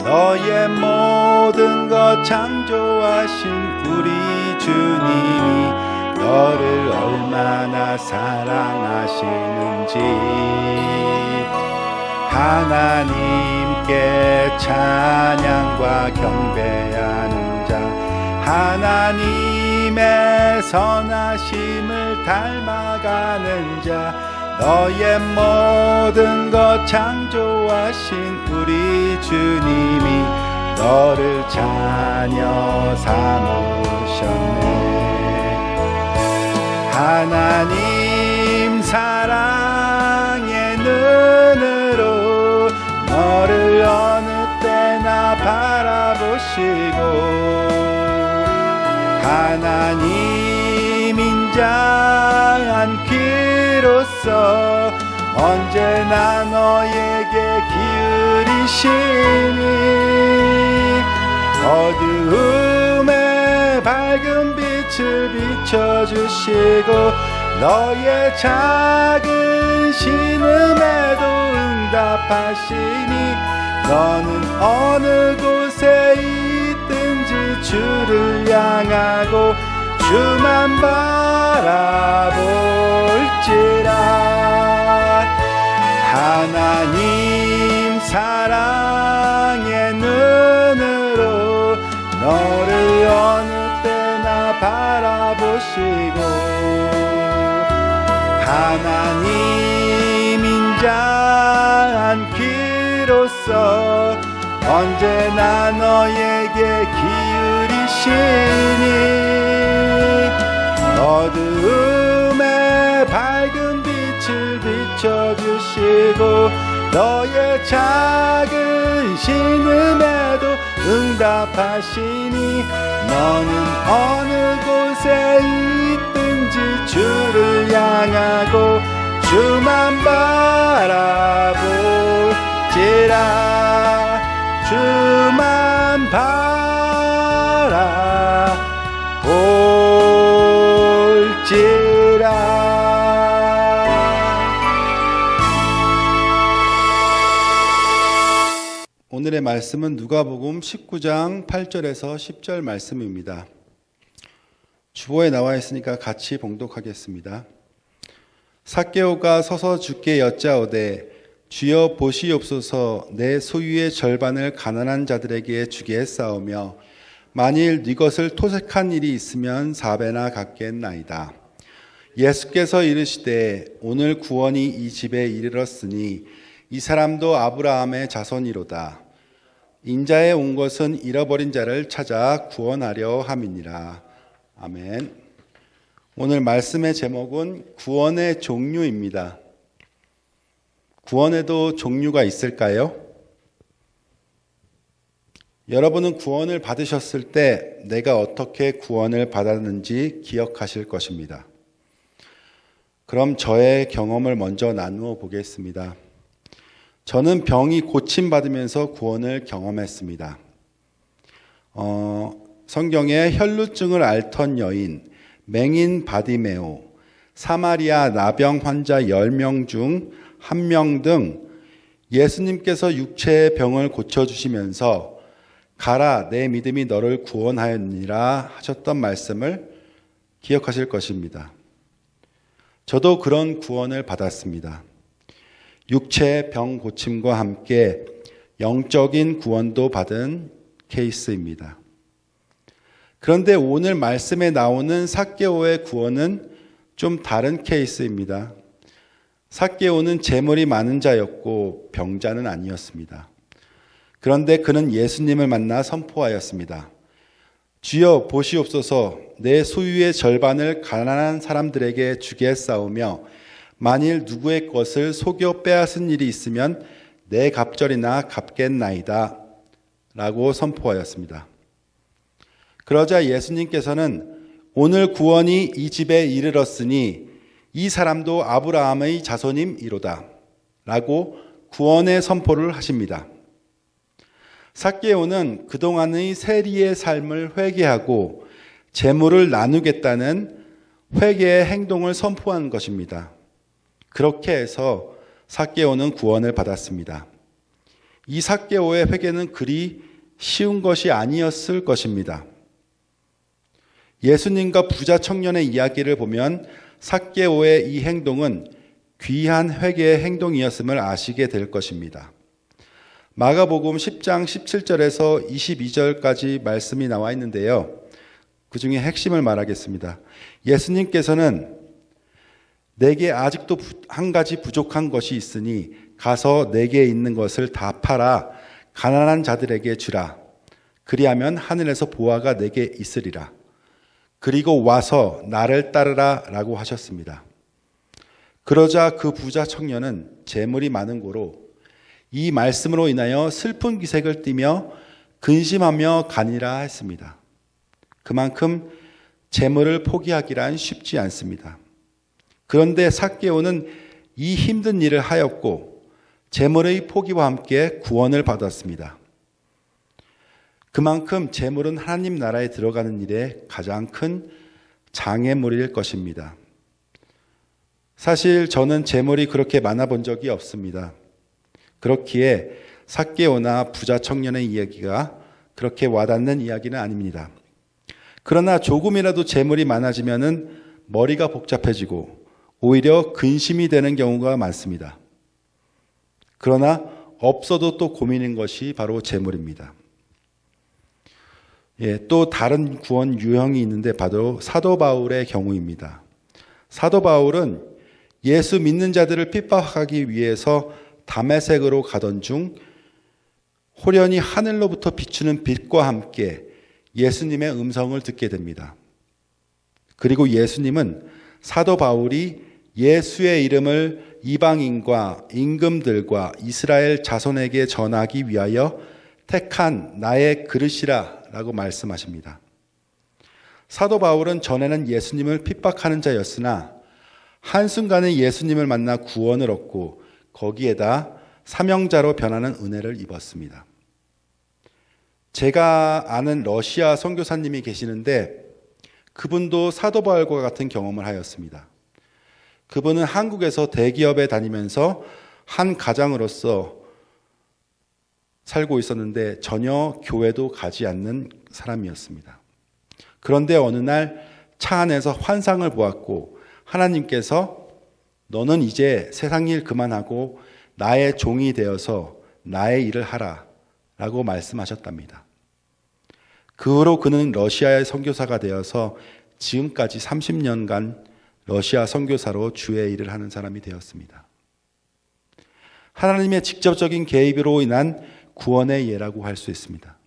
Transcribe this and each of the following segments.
너의 모든 것 창조하신 우리 주님이 너를 얼마나 사랑하시는지 하나님께 찬양과 경배하는 자 하나님의 선하심을 닮아가는 자 너의 모든 것 창조하신 우리 주님이 너를 자녀 삼으셨네. 하나님 사랑의 눈으로 너를 어느 때나 바라보시고 하나님 인자한 귀로서 언제나 너에게 기울이시니 어두움에 밝은 빛을 비춰주시고 너의 작은 신음에도 응답하시니 너는 어느 곳에 있든지 주를 향하고 주만 바라볼지라. 하나님 사랑의 눈으로 너를 어느 때나 바라보시고 하나님 인자한 귀로서 언제나 너에게 기울이시니 어두움에 밝은 빛을 비춰주시고 너의 작은 신음에도 응답하시니 너는 어느 곳에 있든지 주를 향하고 주만 바라볼지라. 주만 바라볼지라. 오늘의 말씀은 누가복음 19장 8절에서 10절 말씀입니다. 주보에 나와 있으니까 같이 봉독하겠습니다. 삭개오가 서서 주께 여짜오되 주여 보시옵소서 내 소유의 절반을 가난한 자들에게 주게 했사오며 만일 네 것을 토색한 일이 있으면 4배나 갚겠나이다. 예수께서 이르시되 오늘 구원이 이 집에 이르렀으니 이 사람도 아브라함의 자손이로다. 인자에 온 것은 잃어버린 자를 찾아 구원하려 함이니라. 아멘. 오늘 말씀의 제목은 구원의 종류입니다. 구원에도 종류가 있을까요? 여러분은 구원을 받으셨을 때 내가 어떻게 구원을 받았는지 기억하실 것입니다. 그럼 저의 경험을 먼저 나누어 보겠습니다. 저는 병이 고침받으면서 구원을 경험했습니다. 성경에 혈루증을 앓던 여인, 맹인 바디메오, 사마리아 나병 환자 10명 중 1명 등 예수님께서 육체의 병을 고쳐주시면서 가라 내 믿음이 너를 구원하였느니라 하셨던 말씀을 기억하실 것입니다. 저도 그런 구원을 받았습니다. 육체의 병 고침과 함께 영적인 구원도 받은 케이스입니다. 그런데 오늘 말씀에 나오는 삭개오의 구원은 좀 다른 케이스입니다. 삭개오는 재물이 많은 자였고 병자는 아니었습니다. 그런데 그는 예수님을 만나 선포하였습니다. 주여 보시옵소서 내 소유의 절반을 가난한 사람들에게 주게 했사오며 만일 누구의 것을 속여 빼앗은 일이 있으면 내 갑절이나 갚겠나이다 라고 선포하였습니다. 그러자 예수님께서는 오늘 구원이 이 집에 이르렀으니 이 사람도 아브라함의 자손임이로다 라고 구원의 선포를 하십니다. 삭개오는 그동안의 세리의 삶을 회개하고 재물을 나누겠다는 회개의 행동을 선포한 것입니다. 그렇게 해서 삭개오는 구원을 받았습니다. 이 삭개오의 회개는 그리 쉬운 것이 아니었을 것입니다. 예수님과 부자 청년의 이야기를 보면 삭개오의 이 행동은 귀한 회개의 행동이었음을 아시게 될 것입니다. 마가복음 10장 17절에서 22절까지 말씀이 나와 있는데요. 그 중에 핵심을 말하겠습니다. 예수님께서는 내게 아직도 한 가지 부족한 것이 있으니 가서 내게 있는 것을 다 팔아 가난한 자들에게 주라. 그리하면 하늘에서 보화가 내게 있으리라. 그리고 와서 나를 따르라 라고 하셨습니다. 그러자 그 부자 청년은 재물이 많은 고로 이 말씀으로 인하여 슬픈 기색을 띠며 근심하며 가니라 했습니다. 그만큼 재물을 포기하기란 쉽지 않습니다. 그런데 삭개오는 이 힘든 일을 하였고 재물의 포기와 함께 구원을 받았습니다. 그만큼 재물은 하나님 나라에 들어가는 일에 가장 큰 장애물일 것입니다. 사실 저는 재물이 그렇게 많아 본 적이 없습니다. 그렇기에 삭개오나 부자 청년의 이야기가 그렇게 와닿는 이야기는 아닙니다. 그러나 조금이라도 재물이 많아지면은 머리가 복잡해지고 오히려 근심이 되는 경우가 많습니다. 그러나 없어도 또 고민인 것이 바로 재물입니다. 또 다른 구원 유형이 있는데 바로 사도 바울의 경우입니다. 사도 바울은 예수 믿는 자들을 핍박하기 위해서 다메섹으로 가던 중 호련히 하늘로부터 비추는 빛과 함께 예수님의 음성을 듣게 됩니다. 그리고 예수님은 사도 바울이 예수의 이름을 이방인과 임금들과 이스라엘 자손에게 전하기 위하여 택한 나의 그릇이라 라고 말씀하십니다. 사도 바울은 전에는 예수님을 핍박하는 자였으나 한순간에 예수님을 만나 구원을 얻고 거기에다 사명자로 변하는 은혜를 입었습니다. 제가 아는 러시아 선교사님이 계시는데 그분도 사도 바울과 같은 경험을 하였습니다. 그분은 한국에서 대기업에 다니면서 한 가장으로서 살고 있었는데 전혀 교회도 가지 않는 사람이었습니다. 그런데 어느 날 차 안에서 환상을 보았고 하나님께서 너는 이제 세상 일 그만하고 나의 종이 되어서 나의 일을 하라 라고 말씀하셨답니다. 그 후로 그는 러시아의 선교사가 되어서 지금까지 30년간 러시아 선교사로 주의 일을 하는 사람이 되었습니다. 하나님의 직접적인 개입으로 인한 구원의 예라고 할 수 있습니다.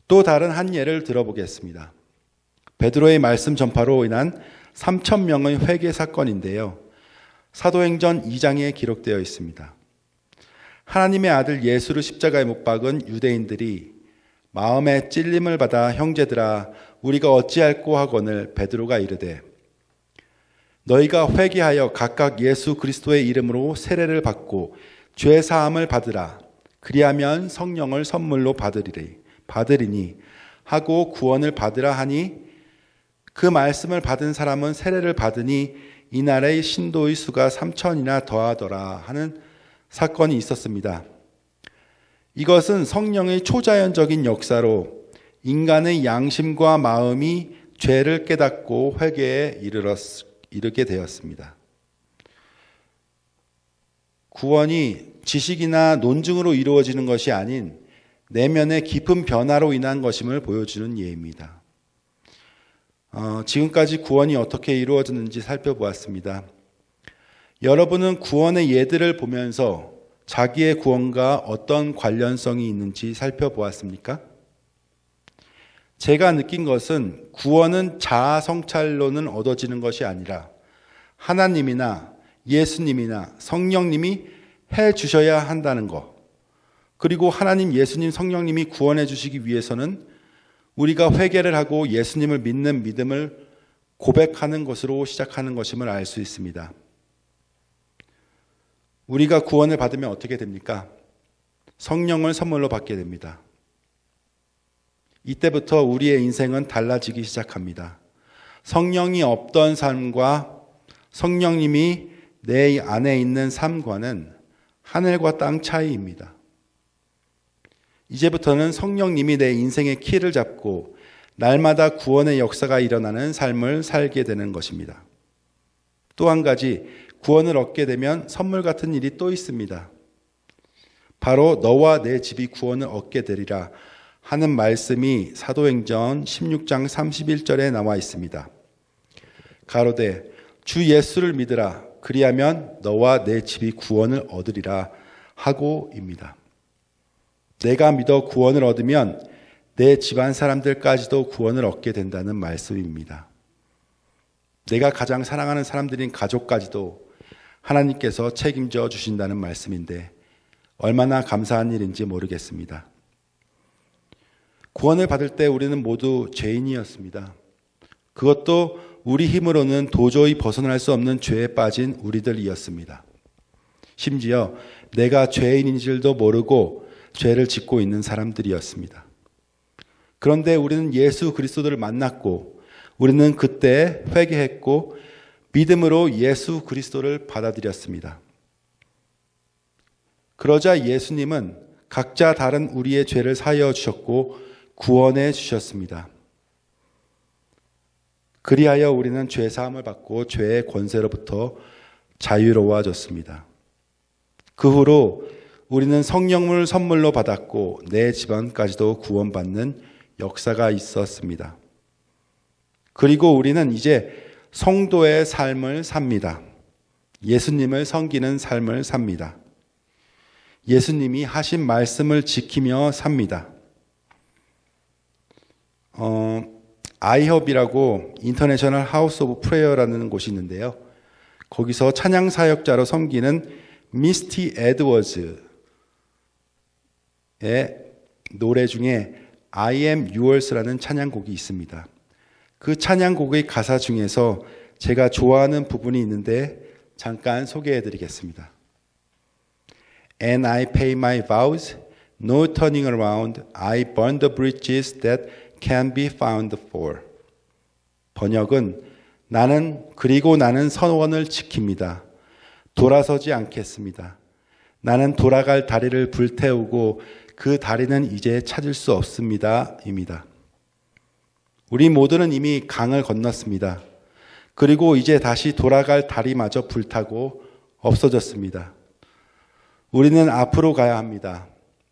또 다른 한 예를 들어보겠습니다. 베드로의 말씀 전파로 인한 3,000명의 회개 사건인데요. 사도행전 2장에 기록되어 있습니다. 하나님의 아들 예수를 십자가에 못 박은 유대인들이 마음에 찔림을 받아 형제들아 우리가 어찌할꼬 하거늘 베드로가 이르되 너희가 회개하여 각각 예수 그리스도의 이름으로 세례를 받고 죄 사함을 받으라. 그리하면 성령을 선물로 받으리니 하고 구원을 받으라 하니 그 말씀을 받은 사람은 세례를 받으니 이날의 신도의 수가 3,000이나 더하더라 하는 사건이 있었습니다. 이것은 성령의 초자연적인 역사로 인간의 양심과 마음이 죄를 깨닫고 회개에 이르게 되었습니다. 구원이 지식이나 논증으로 이루어지는 것이 아닌 내면의 깊은 변화로 인한 것임을 보여주는 예입니다. 지금까지 구원이 어떻게 이루어졌는지 살펴보았습니다. 여러분은 구원의 예들을 보면서 자기의 구원과 어떤 관련성이 있는지 살펴보았습니까? 제가 느낀 것은 구원은 자아 성찰로는 얻어지는 것이 아니라 하나님이나 예수님이나 성령님이 해 주셔야 한다는 것. 그리고 하나님, 예수님, 성령님이 구원해 주시기 위해서는 우리가 회개를 하고 예수님을 믿는 믿음을 고백하는 것으로 시작하는 것임을 알 수 있습니다. 우리가 구원을 받으면 어떻게 됩니까? 성령을 선물로 받게 됩니다. 이때부터 우리의 인생은 달라지기 시작합니다. 성령이 없던 삶과 성령님이 내 안에 있는 삶과는 하늘과 땅 차이입니다. 이제부터는 성령님이 내 인생의 키를 잡고 날마다 구원의 역사가 일어나는 삶을 살게 되는 것입니다. 또 한 가지, 구원을 얻게 되면 선물 같은 일이 또 있습니다. 바로 너와 내 집이 구원을 얻게 되리라 하는 말씀이 사도행전 16장 31절에 나와 있습니다. 가로되 주 예수를 믿으라 그리하면 너와 내 집이 구원을 얻으리라 하고입니다. 내가 믿어 구원을 얻으면 내 집안 사람들까지도 구원을 얻게 된다는 말씀입니다. 내가 가장 사랑하는 사람들인 가족까지도 하나님께서 책임져 주신다는 말씀인데 얼마나 감사한 일인지 모르겠습니다. 구원을 받을 때 우리는 모두 죄인이었습니다. 그것도 우리 힘으로는 도저히 벗어날 수 없는 죄에 빠진 우리들이었습니다. 심지어 내가 죄인인 줄도 모르고 죄를 짓고 있는 사람들이었습니다. 그런데 우리는 예수 그리스도를 만났고 우리는 그때 회개했고 믿음으로 예수 그리스도를 받아들였습니다. 그러자 예수님은 각자 다른 우리의 죄를 사하여 주셨고 구원해 주셨습니다. 그리하여 우리는 죄 사함을 받고 죄의 권세로부터 자유로워졌습니다. 그 후로 우리는 성령을 선물로 받았고 내 집안까지도 구원받는 역사가 있었습니다. 그리고 우리는 이제 성도의 삶을 삽니다. 예수님을 섬기는 삶을 삽니다. 예수님이 하신 말씀을 지키며 삽니다. 아이헙이라고 인터내셔널 하우스 오브 프레이어라는 곳이 있는데요. 거기서 찬양 사역자로 섬기는 미스티 에드워즈의 노래 중에 I am yours라는 찬양곡이 있습니다. 그 찬양곡의 가사 중에서 제가 좋아하는 부분이 있는데 잠깐 소개해 드리겠습니다. And I pay my vows, no turning around, I burn the bridges that can be found for. 번역은 나는 선원을 지킵니다. 돌아서지 않겠습니다. 나는 돌아갈 다리를 불태우고 그 다리는 이제 찾을 수 없습니다. 입니다. 우리 모두는 이미 강을 건넜습니다. 그리고 이제 다시 돌아갈 다리마저 불타고 없어졌습니다. 우리는 앞으로 가야 합니다.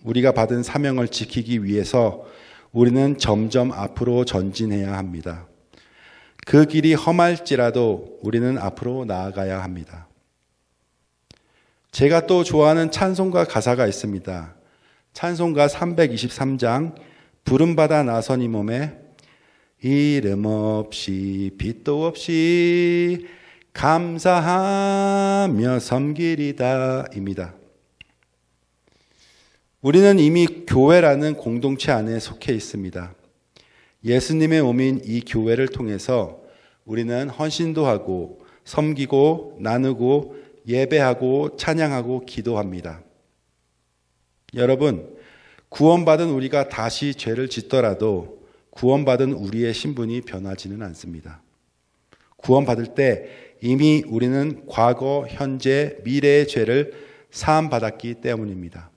우리가 받은 사명을 지키기 위해서 우리는 점점 앞으로 전진해야 합니다. 그 길이 험할지라도 우리는 앞으로 나아가야 합니다. 제가 또 좋아하는 찬송가 가사가 있습니다. 찬송가 323장 부름받아 나선 이 몸에 이름 없이 빛도 없이 감사하며 섬기리다 입니다. 우리는 이미 교회라는 공동체 안에 속해 있습니다. 예수님의 몸인 이 교회를 통해서 우리는 헌신도 하고 섬기고 나누고 예배하고 찬양하고 기도합니다. 여러분, 구원받은 우리가 다시 죄를 짓더라도 구원받은 우리의 신분이 변하지는 않습니다. 구원받을 때 이미 우리는 과거, 현재, 미래의 죄를 사함받았기 때문입니다.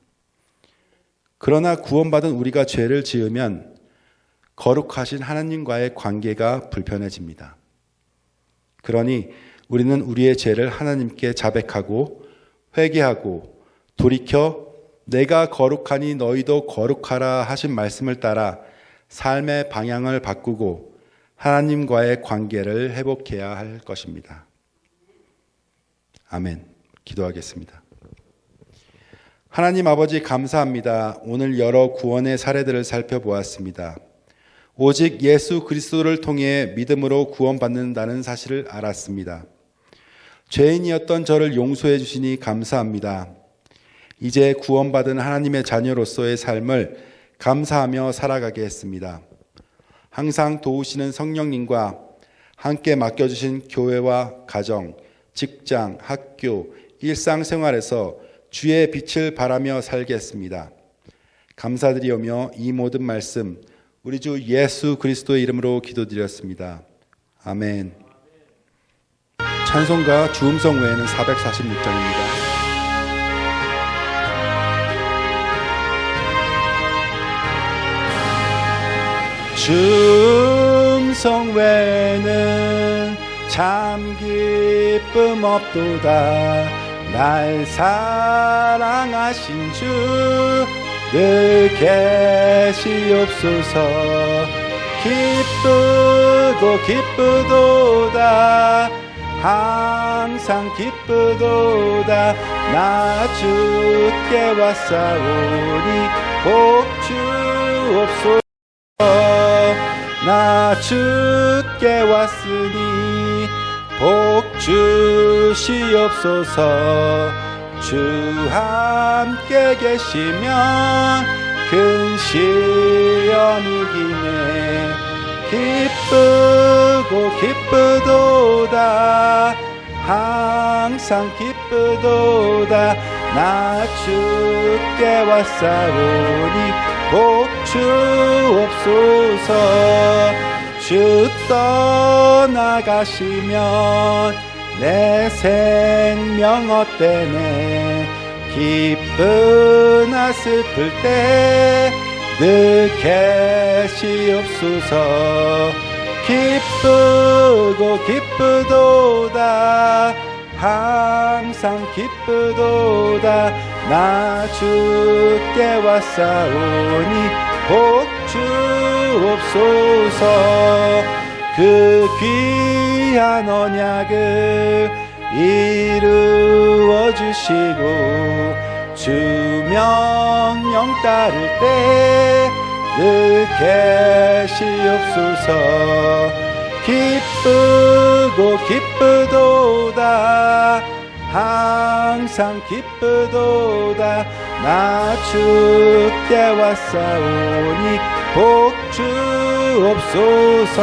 그러나 구원받은 우리가 죄를 지으면 거룩하신 하나님과의 관계가 불편해집니다. 그러니 우리는 우리의 죄를 하나님께 자백하고 회개하고 돌이켜 내가 거룩하니 너희도 거룩하라 하신 말씀을 따라 삶의 방향을 바꾸고 하나님과의 관계를 회복해야 할 것입니다. 아멘. 기도하겠습니다. 하나님 아버지 감사합니다. 오늘 여러 구원의 사례들을 살펴보았습니다. 오직 예수 그리스도를 통해 믿음으로 구원받는다는 사실을 알았습니다. 죄인이었던 저를 용서해 주시니 감사합니다. 이제 구원받은 하나님의 자녀로서의 삶을 감사하며 살아가게 했습니다. 항상 도우시는 성령님과 함께 맡겨주신 교회와 가정, 직장, 학교, 일상생활에서 주의 빛을 바라며 살겠습니다. 감사드리오며 이 모든 말씀 우리 주 예수 그리스도의 이름으로 기도드렸습니다. 아멘. 찬송가 주음성 외에는 446장입니다. 충성 외에는 참 기쁨 없도다. 날 사랑하신 주 늘 계시옵소서. 기쁘고 기쁘도다. 항상 기쁘도다. 나 주께 왔사오니 복 주옵소서. 나 주께 왔으니 복 주시옵소서. 주 함께 계시면 큰 시험이 기네. 기쁘고 기쁘도다. 항상 기쁘도다. 나 주께 왔사오니 복 주옵소서. 주 떠나가시면 내 생명 헛되네. 기쁘나 슬플 때 늘 계시옵소서. 기쁘고 기쁘도다. 항상 기쁘도다. 나 주께 왔사오니 복 주옵소서. 그 귀한 언약을 이루어 주시고 주 명령 따를 때 늘 계시옵소서. 기쁘고 기쁘도다. 항상 기쁘도다. 나 주께 왔사오니 복 주옵소서.